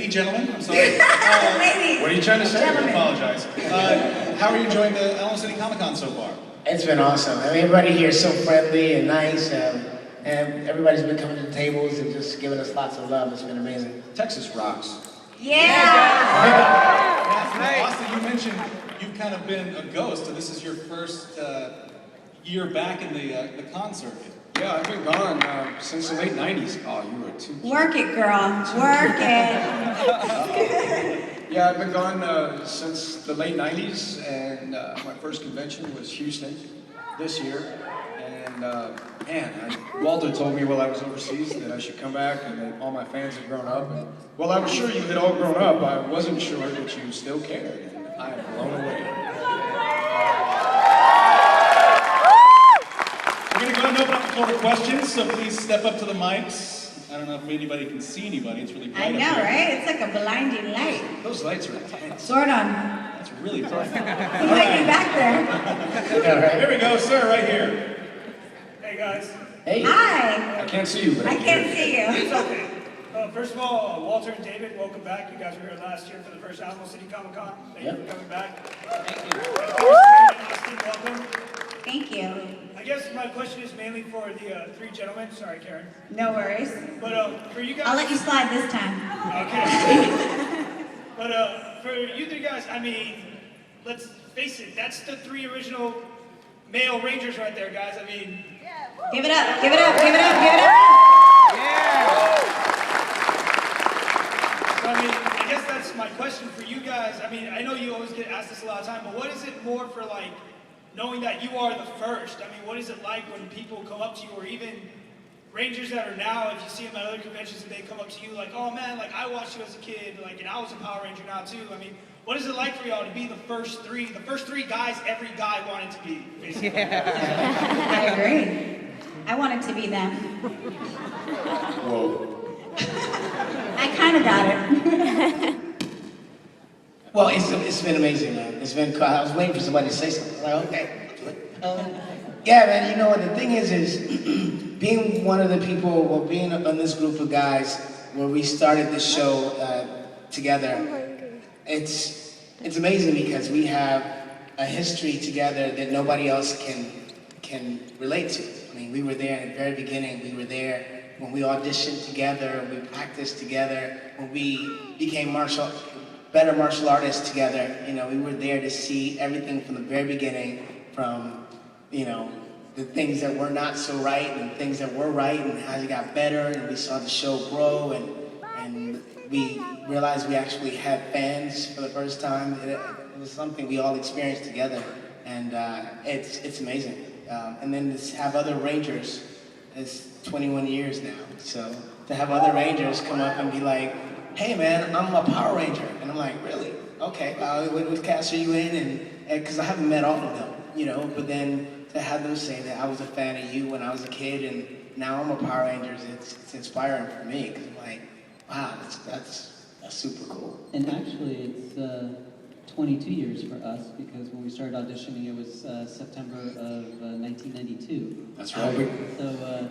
gentlemen, I'm sorry. Ladies. What are you trying to say? Gentlemen. I apologize. How are you enjoying the Alamo City Comic Con so far? It's been awesome. I mean, everybody here is so friendly and nice, and everybody's been coming to the tables and just giving us lots of love. It's been amazing. Texas rocks. Yeah! Austin, you mentioned you've kind of been a ghost, so this is your first year back in the con circuit. Yeah, I've been gone since the late 90s. Oh, you were too cute. Work it, girl. Work it. Yeah, I've been gone since the late 90s, and my first convention was Houston this year. And Walter told me while I was overseas that I should come back and that all my fans had grown up. And while I was sure you had all grown up, I wasn't sure that you still cared. And I am blown away. We're going to go ahead and open up the floor to questions, so please step up to the mics. I don't know if anybody can see anybody. It's really bright I know, up here. right? It's like a blinding light. Those lights are intense. Sword on. It's really bright. He might be back there. Here we go, sir, right here. Hey guys. Hey. Hi. I can't see you, but I can't see you. It's okay. First of all, Walter and David, welcome back. You guys were here last year for the first Alamo City Comic Con. Thank you for coming back. Thank you. Austin, welcome. Thank you. I guess my question is mainly for the three gentlemen. Sorry, Karen. No worries. But for you guys. I'll let you slide this time. Okay. But for you three guys, I mean, let's face it, that's the three original male Rangers right there, guys. I mean. Give it up. Give it up. Give it up. Give it up. So, I mean, I guess that's my question for you guys. I mean, I know you always get asked this a lot of time, but what is it more for, like, knowing that you are the first? I mean, what is it like when people come up to you, or even Rangers that are now, if you see them at other conventions and they come up to you like, oh man, like I watched you as a kid, like, and I was a Power Ranger now too. I mean, what is it like for y'all to be the first three guys every guy wanted to be, basically? I agree. I wanted to be them. Whoa. I kind of got it. Well, it's been amazing, man. It's been cool. I was waiting for somebody to say something. Like, okay. Yeah, man, you know what the thing is being one of the people, well, being on this group of guys where we started this show together, it's amazing because we have a history together that nobody else can relate to. I mean, we were there in the very beginning. We were there when we auditioned together, we practiced together, when we became better martial artists together. You know, we were there to see everything from the very beginning, from, you know, the things that were not so right and things that were right and how it got better, and we saw the show grow, and we realized we actually had fans for the first time. It was something we all experienced together, and it's amazing. And then to have other Rangers, it's 21 years now, so to have other Rangers come up and be like, hey man, I'm a Power Ranger, and I'm like, really? Okay, what cast are you in? And because I haven't met all of them, you know, but then to have them say that I was a fan of you when I was a kid and now I'm a Power Ranger, it's inspiring for me, because I'm like, wow, that's super cool. And actually, it's 22 years for us, because when we started auditioning, it was September of 1992. That's right. So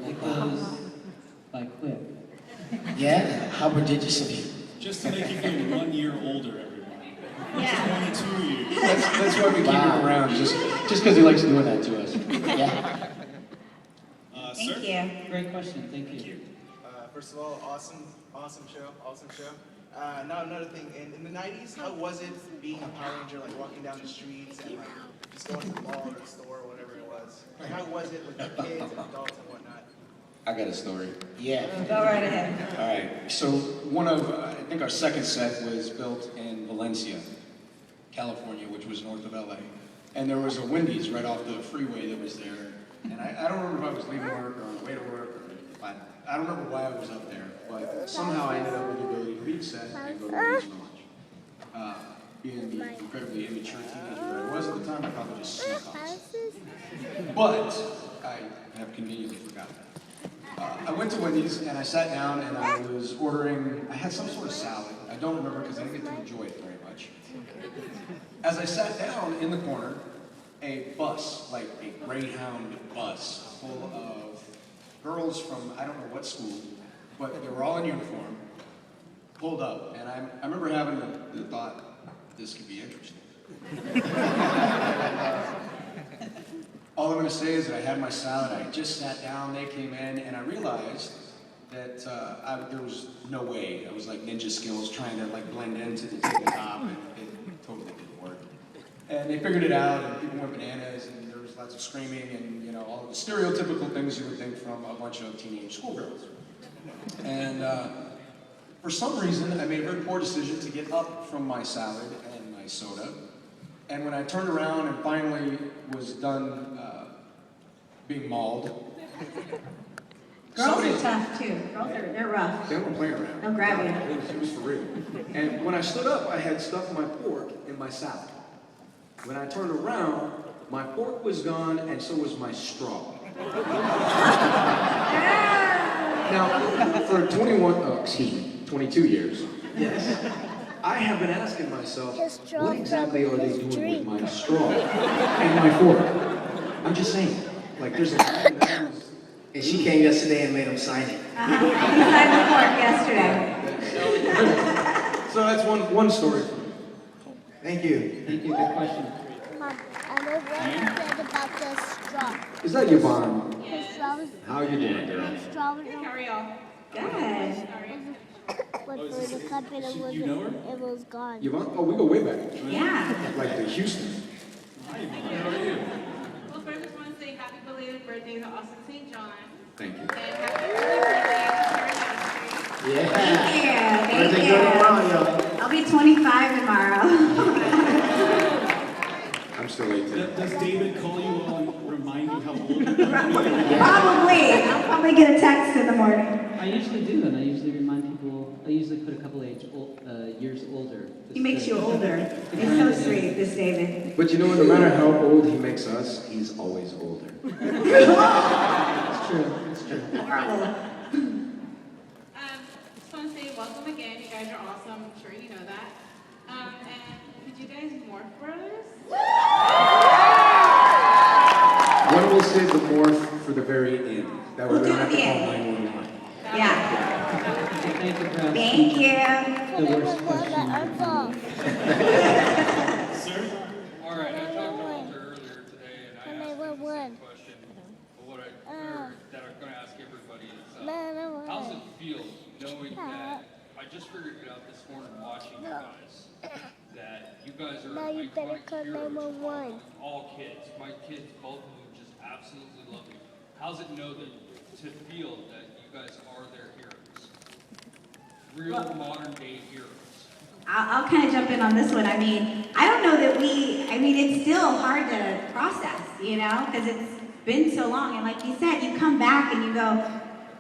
it goes by quick. Yeah, how prodigious of you. Just to make you feel 1 year older, everyone. Yeah. 22 years. That's why we keep him around, just because he likes doing that to us. Yeah. Thank Sir? you. Great question, thank you. First of all, awesome show. Now another thing, in the 90s, how was it being a Power Ranger, like walking down the streets and like just going to the mall or the store or whatever it was? Like, how was it with the kids and adults and whatnot? I got a story. Yeah. Go right ahead. All right, so I think our second set was built in Valencia, California, which was north of LA. And there was a Wendy's right off the freeway that was there. And I don't remember if I was leaving work or on the way to work, or I don't remember why I was up there, but somehow I ended up with the ability to leave set and go to Wendy's for lunch. Being the incredibly immature teenager that I was at the time, I probably just snuck off. But I have conveniently forgotten that. I went to Wendy's and I sat down and I was ordering, I had some sort of salad. I don't remember because I didn't get to enjoy it very much. As I sat down in the corner, a bus, like a Greyhound bus, full of girls from I don't know what school, but they were all in uniform, pulled up, and I remember having the thought, this could be interesting. All I'm going to say is that I had my salad, I just sat down, they came in, and I realized that there was no way. I was like ninja skills trying to like blend into the tabletop, and it totally didn't work. And they figured it out, and people went bananas, and there was lots of screaming, and you know, all the stereotypical things you would think from a bunch of teenage schoolgirls. And for some reason, I made a very poor decision to get up from my salad and my soda. And when I turned around and finally was done being mauled, Girls are tough too. They're rough. they weren't playing around. They'll grab you. It was for real. And when I stood up, I had stuffed my pork in my salad. When I turned around, my pork was gone, and so was my straw. Now, for 22 years, yes, I have been asking myself, what exactly are they doing with my straw and my fork? I'm just saying, like, there's a... And she came yesterday and made him sign it. He signed the fork yesterday. So that's one story. Thank you. Thank you, good question. Mom, I know what you said about the straw. Is that Yvonne? The straw was, How you doing, girl? the straw was Good. went for the cup and it was gone. Yvonne? Oh, we go way back. Yeah. Like to Houston. Well, first, I just want to say happy belated birthday to Austin St. John. Thank you. And happy early birthday to Karen Yeah. Thank Birthday you. girl tomorrow, yo. I'll be 25 tomorrow. I'm still 18. Does David call you all and remind you how old you are? Probably. I'll probably get a text in the morning. I usually do, and I usually remind people, I usually put a couple years older. He makes you older. It's so sweet, this David. But you know what, no matter how old he makes us, he's always older. It's true, it's true. Horrible. Just want to say welcome again. You guys are awesome. I'm sure you know that. And could you guys morph for us? Why don't we save the morph for the very end? That way We'll we do don't have it to at call the end. 911. Yeah. Thank you for asking. Thank you. The worst question. Sir? All right, I talked to Walter earlier today, and I And I asked him went the same one. question. But what that I'm going to ask everybody is, Man, how's it feel knowing that I just figured it out this morning watching you guys, that you guys are Now you better iconic call heroes 911. of all kids. My kids, both of them, just absolutely love you. How's it know that to feel that you guys are their heroes? Real modern day heroes. I'll kind of jump in on this one. I mean, I don't know that it's still hard to process, you know, because it's been so long. And like you said, you come back and you go,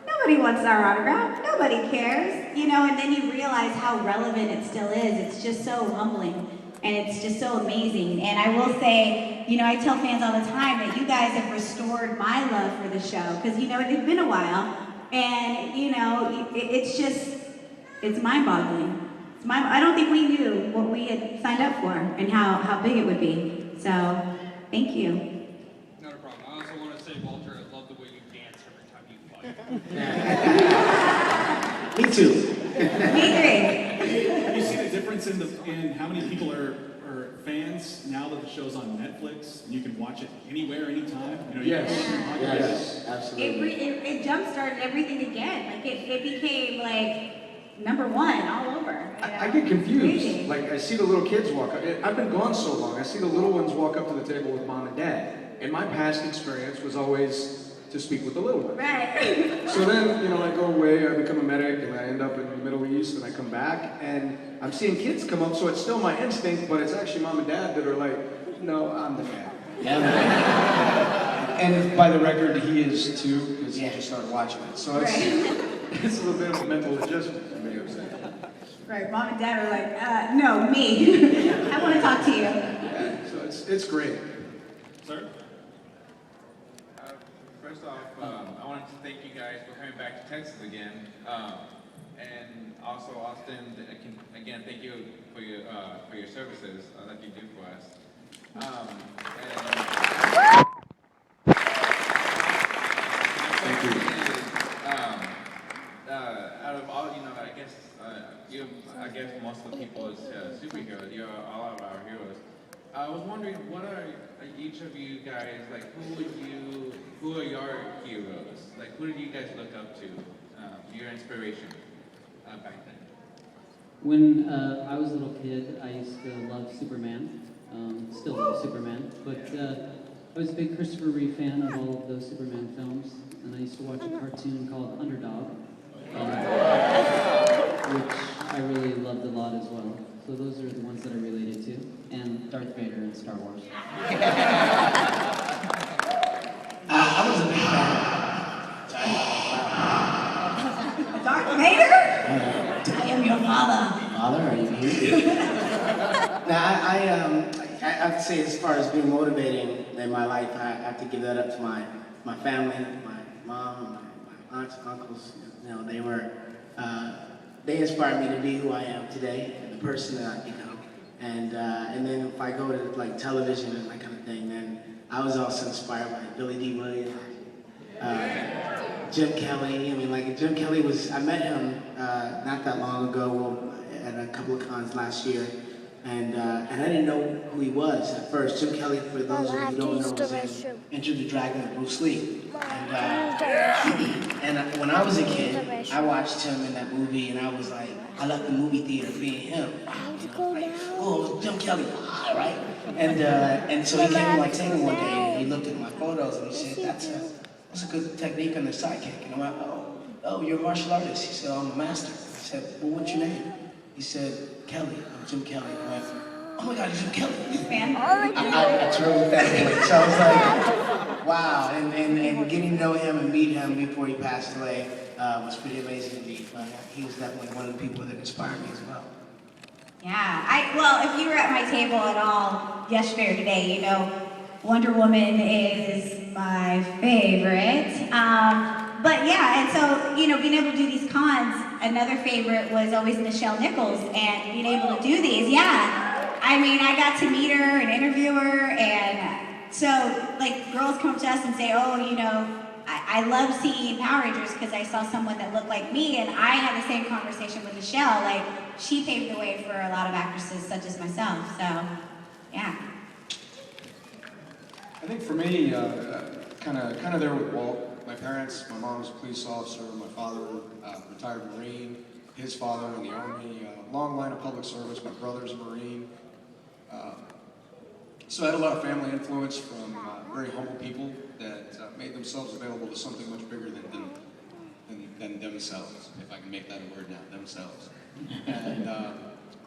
nobody wants our autograph. Nobody cares, you know, and then you realize how relevant it still is. It's just so humbling and it's just so amazing. And I will say, you know, I tell fans all the time that you guys have restored my love for the show because, you know, it's been a while and, you know, it's mind-boggling. I don't think we knew what we had signed up for and how big it would be. So, thank you. Not a problem. I also want to say, Walter, I love the way you dance every time you fight. Me too. Me three. Have you seen a difference in how many people are fans now that the show's on Netflix and you can watch it anywhere, anytime? You know, you Yes. can watch it on Yes, It absolutely. jump-started everything again. Like, it became, like, #1 all over. You know? I get confused. Crazy. Like, I see the little kids walk up. I've been gone so long. I see the little ones walk up to the table with mom and dad. And my past experience was always to speak with the little ones. Right. So then, you know, I go away, I become a medic, and I end up in the Middle East, and I come back, and I'm seeing kids come up, so it's still my instinct, but it's actually mom and dad that are like, no, I'm the dad. And by the record, he is too, because he just started watching it. So it's, it's a little bit of a mental adjustment, I may have said. Right, mom and dad are like, no, me. I want to talk to you. Yeah, so it's great. Sir? First off, I wanted to thank you guys for coming back to Texas again. And also, Austin, again, thank you for your services that you do for us. Thank you. Out of all, you know, I guess you're I guess most of the people is superheroes. You're all of our heroes. I was wondering, what are each of you guys like? Who are your heroes? Like, who do you guys look up to? Your inspiration back then. When I was a little kid, I used to love Superman. Still love Superman, but I was a big Christopher Reeve fan of all of those Superman films, and I used to watch a cartoon called Underdog, which I really loved a lot as well. So those are the ones that I related to, and Darth Vader in Star Wars. I was a big fan. Darth Vader? I am your father. Father, are you here? Now, I have to say, as far as being motivating in my life, I have to give that up to my family, my mom, my aunts, uncles. You know, they inspired me to be who I am today and the person that I've become. And then if I go to like television and that kind of thing, then I was also inspired by Billy D. Williams, Jim Kelly. I mean, like Jim Kelly I met him not that long ago at a couple of cons last year. And I didn't know who he was at first. Jim Kelly, for those of you who don't know, was in Enter the Dragon with Bruce Lee. And when I was a kid, I watched him in that movie, and I was like, I left the movie theater being him. You know, like, oh, Jim Kelly, right? And so he came to my table one day, and he looked at my photos, and he said, that's a good technique on the sidekick. And I went, oh, you're a martial artist. He said, I'm a master. I said, well, what's your name? He said, Kelly. I'm Jim Kelly. I went, oh my God, you're Jim Kelly. I turned with that point. So I was like, wow. And getting to know him and meet him before he passed away was pretty amazing to me. He was definitely one of the people that inspired me as well. Yeah, well, if you were at my table at all yesterday or today, you know, Wonder Woman is my favorite. But yeah, and so, you know, being able to do these cons, another favorite was always Nichelle Nichols, and being able to do these, yeah. I mean, I got to meet her and interview her, and so, like, girls come up to us and say, oh, you know, I love seeing Power Rangers because I saw someone that looked like me, and I had the same conversation with Nichelle. Like, she paved the way for a lot of actresses such as myself, so, yeah. I think for me, kind of there with Walt. My parents, my mom was a police officer, my father, retired Marine, his father in the Army, long line of public service, my brother's a Marine. So I had a lot of family influence from very humble people that made themselves available to something much bigger than themselves, if I can make that a word now, themselves. And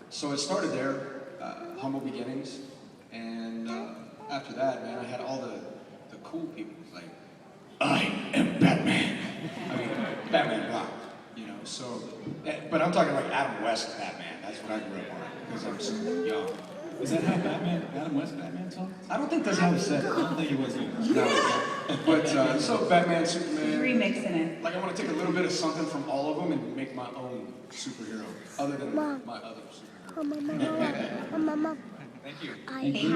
so it started there, humble beginnings, and after that, man, I had all the cool people, like, I am Batman. I mean, Batman rocked, you know, so, but I'm talking like Adam West Batman. That's what I grew up on, because I'm so young. Is that how Adam West Batman talks? I don't think that's how he said it. I don't think he was either. No. But, so Batman, Superman. Remixing it. Like, I want to take a little bit of something from all of them and make my own superhero, other than my other superhero. Mama. Thank you. Thank you.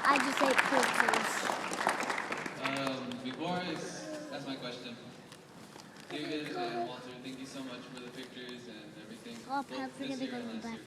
I just ate pretzels. Before I ask my question, David and Walter, thank you so much for the pictures and everything. Oh, both Pat, this forget to year go and to last bed. year.